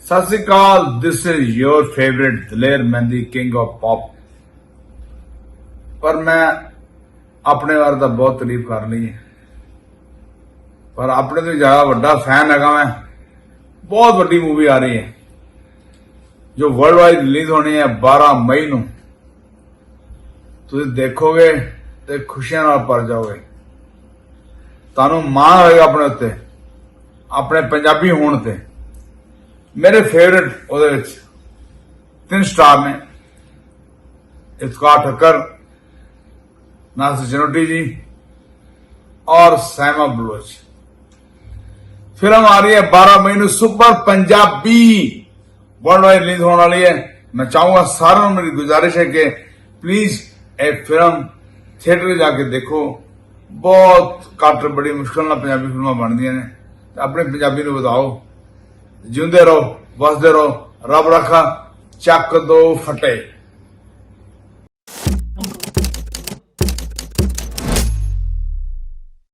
सत श्री अकाल, this is your favourite Daler Mehndi king of pop. पर मैं अपने बारे तो बहुत तारीफ कर ली है, पर अपने तो ज्यादा वड्डा फैन है मैं। बहुत वड्डी मूवी आ रही है जो वर्ल्ड वाइड रिलीज होनी है 12 मई ਨੂੰ। ਤੁਸੀਂ ਦੇਖੋਗੇ ਤੇ ਖੁਸ਼ੀਆਂ ਨਾਲ ਭਰ ਜਾਓਗੇ। ਤੁਹਾਨੂੰ ਮਾਣ ਹੋਏਗਾ ਆਪਣੇ ਉੱਤੇ, ਆਪਣੇ ਪੰਜਾਬੀ ਹੋਣ ਤੇ। ਮੇਰੇ ਫੇਵਰਿਟ ਉਹਦੇ ਵਿੱਚ 3 ਸਟਾਰ ਨੇ, इफ्तिखार ठक्कर, नासिर चनोटी जी और सैमा बलोच। फिल्म आ रही है 12 मई ਨੂੰ super Punjabi world wide release होने वाली है। मैं चाहूंगा सारों मेरी गुजारिश है कि प्लीज ये फिल्म थिएटर में जाके देखो। बहुत घट बड़ी मुश्किल ना पंजाबी फिल्मां बनदियां ने, अपने पंजाबी नूं बताओ। जिंदे रहो, वसदे रहो, रब रखा, चक दो फटे।